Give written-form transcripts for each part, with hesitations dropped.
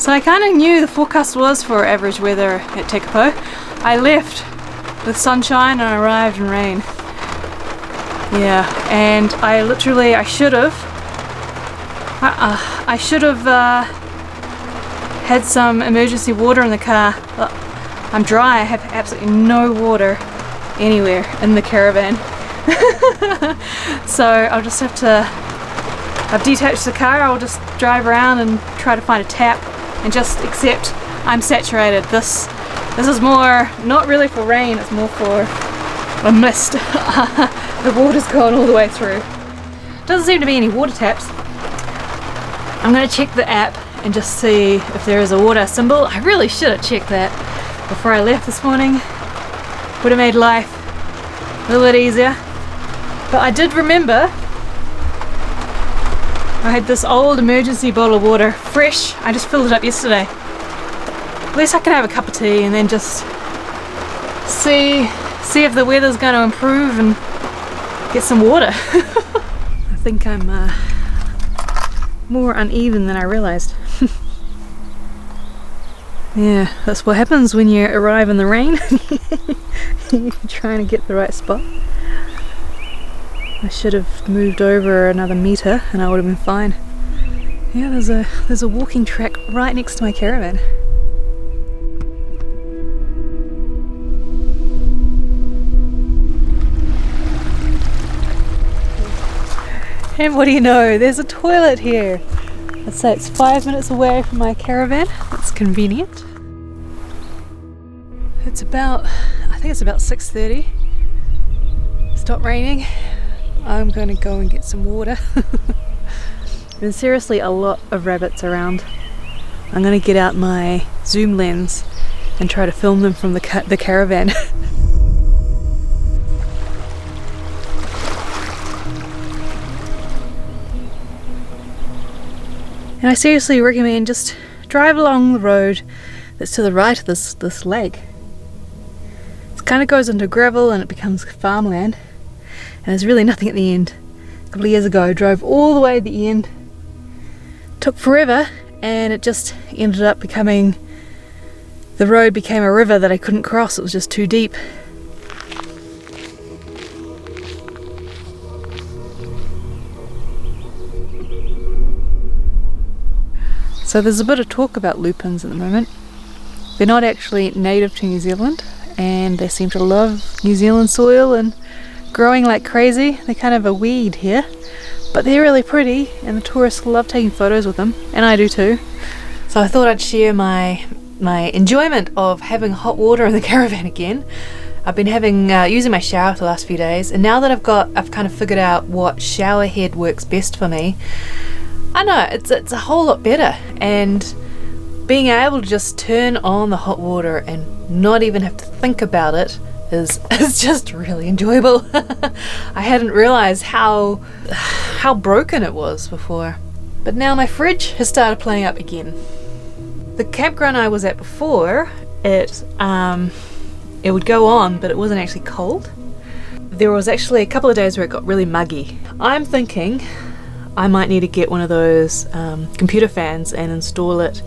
So I kind of knew the forecast was for average weather at Tekapo. I left with sunshine and I arrived in rain. Yeah, and I should have had some emergency water in the car. I'm dry, I have absolutely no water anywhere in the caravan. So I'll just have to, I've detached the car, I'll just drive around and try to find a tap and just accept I'm saturated. This is more, not really for rain, it's more for a mist. The water's gone all the way through. Doesn't seem to be any water taps. I'm going to check the app and just see if there is a water symbol. I really should have checked that before I left this morning. Would have made life a little bit easier. But I did remember I had this old emergency bottle of water, fresh. I just filled it up yesterday. At least I can have a cup of tea and then just see if the weather's going to improve and get some water. I think I'm more uneven than I realised. Yeah, that's what happens when you arrive in the rain. You're trying to get the right spot. I should have moved over another metre and I would have been fine. Yeah, there's a walking track right next to my caravan. And what do you know, there's a toilet here. I'd say it's 5 minutes away from my caravan. That's convenient. It's about, I think it's about 6:30. Stopped raining. I'm going to go and get some water. There's seriously a lot of rabbits around. I'm going to get out my zoom lens and try to film them from the caravan. And I seriously recommend just drive along the road that's to the right of this lake. It kind of goes into gravel and it becomes farmland. And there's really nothing at the end. A couple of years ago I drove all the way to the end. Took forever and it just ended up becoming, the road became a river that I couldn't cross, it was just too deep. So there's a bit of talk about lupins at the moment. They're not actually native to New Zealand and they seem to love New Zealand soil and growing like crazy. They're kind of a weed here, but they're really pretty and the tourists love taking photos with them, and I do too. So I thought I'd share my enjoyment of having hot water in the caravan again. I've been using my shower for the last few days, and now that I've kind of figured out what shower head works best for me, I know it's a whole lot better, and being able to just turn on the hot water and not even have to think about it is just really enjoyable. I hadn't realized how broken it was before, but now my fridge has started playing up again. The campground I was at before, it would go on, but it wasn't actually cold. There was actually a couple of days where it got really muggy. I'm thinking I might need to get one of those computer fans and install it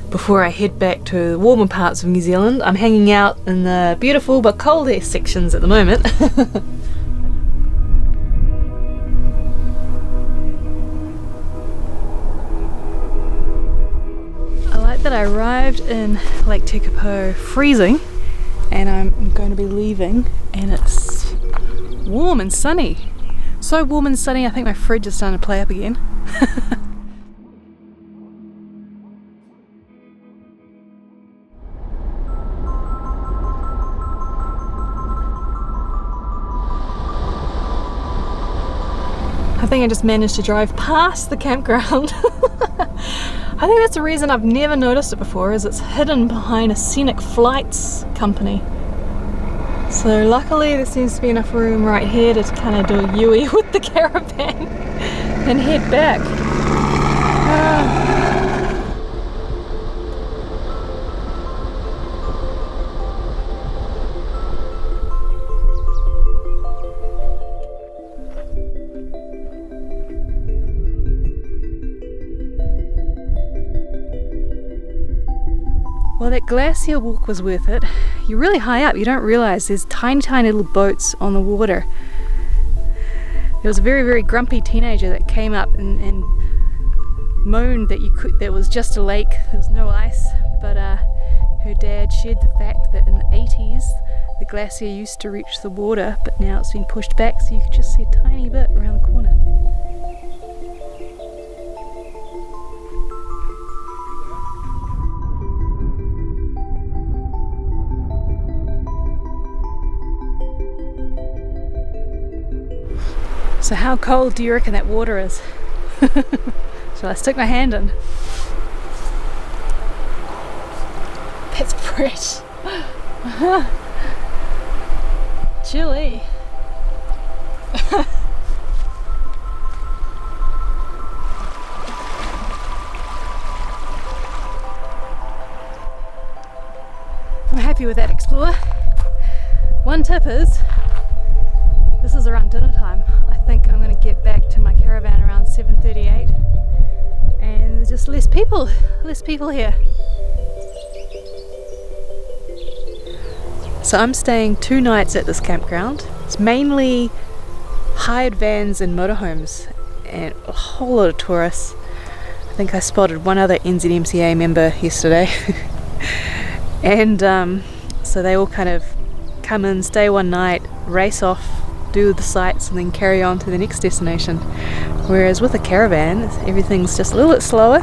before I head back to the warmer parts of New Zealand. I'm hanging out in the beautiful but cold air sections at the moment. I like that I arrived in Lake Tekapo freezing and I'm going to be leaving and it's warm and sunny. So warm and sunny, I think my fridge is starting to play up again. I think I just managed to drive past the campground. I think that's the reason I've never noticed it before, is it's hidden behind a scenic flights company. So luckily there seems to be enough room right here to kind of do a U-ey with the caravan and head back. Well, that glacier walk was worth it. You're really high up, you don't realise there's tiny, tiny little boats on the water. There was a very, very grumpy teenager that came up and moaned that there was just a lake, there was no ice, but her dad shared the fact that in the 80s the glacier used to reach the water, but now it's been pushed back so you can just see a tiny bit around the corner. So how cold do you reckon that water is? Shall I stick my hand in? That's fresh. Chilly. I'm happy with that explore. One tip is, this is around dinner time. I think I'm going to get back to my caravan around 7:38, and there's just less people here. So I'm staying 2 nights at this campground. It's mainly hired vans and motorhomes and a whole lot of tourists. I think I spotted one other NZMCA member yesterday. And so they all kind of come in, stay one night, race off, do the sights, and then carry on to the next destination. Whereas with a caravan, everything's just a little bit slower.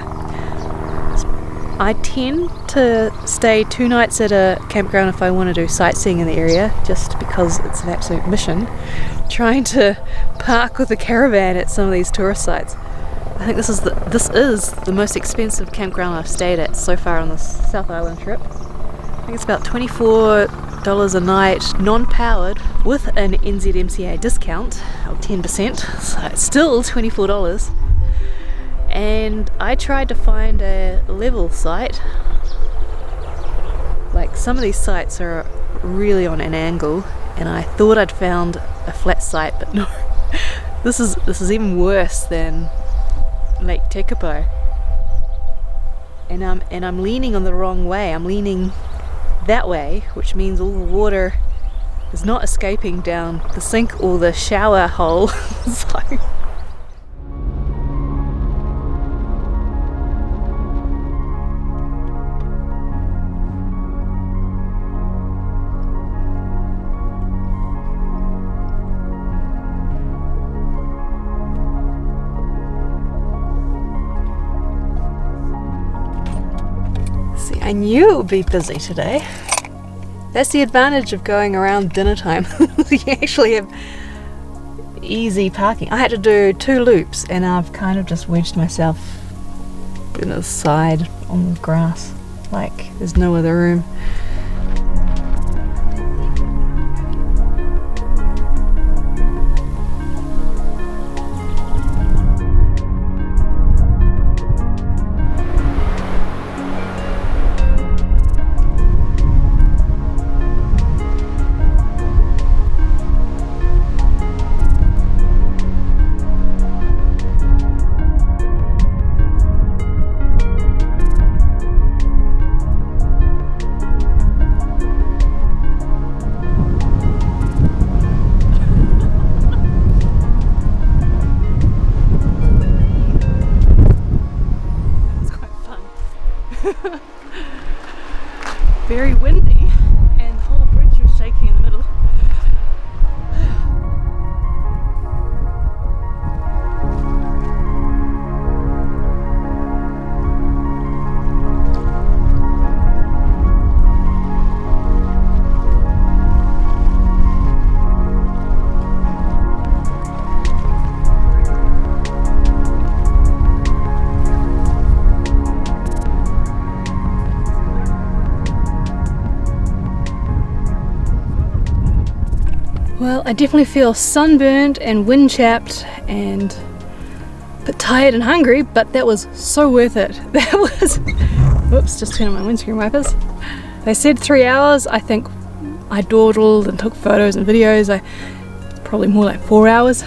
I tend to stay 2 nights at a campground if I want to do sightseeing in the area, just because it's an absolute mission trying to park with a caravan at some of these tourist sites. I think this is the most expensive campground I've stayed at so far on this South Island trip. I think it's about $24 a night, non-powered, with an NZMCA discount of 10%, so it's still $24. And I tried to find a level site. Like, some of these sites are really on an angle, and I thought I'd found a flat site, but no. This is even worse than Lake Tekapo. And I'm leaning on the wrong way. I'm leaning that way, which means all the water is not escaping down the sink or the shower hole. So I knew it would be busy today. That's the advantage of going around dinner time. You actually have easy parking. I had to do 2 loops, and I've kind of just wedged myself in the side on the grass. Like, there's no other room. Very windy, and the whole bridge was shaking in the middle. Well, I definitely feel sunburned and wind-chapped and a bit tired and hungry, but that was so worth it. That was... Whoops, just turned on my windscreen wipers. They said 3 hours. I think I dawdled and took photos and videos. Probably more like 4 hours.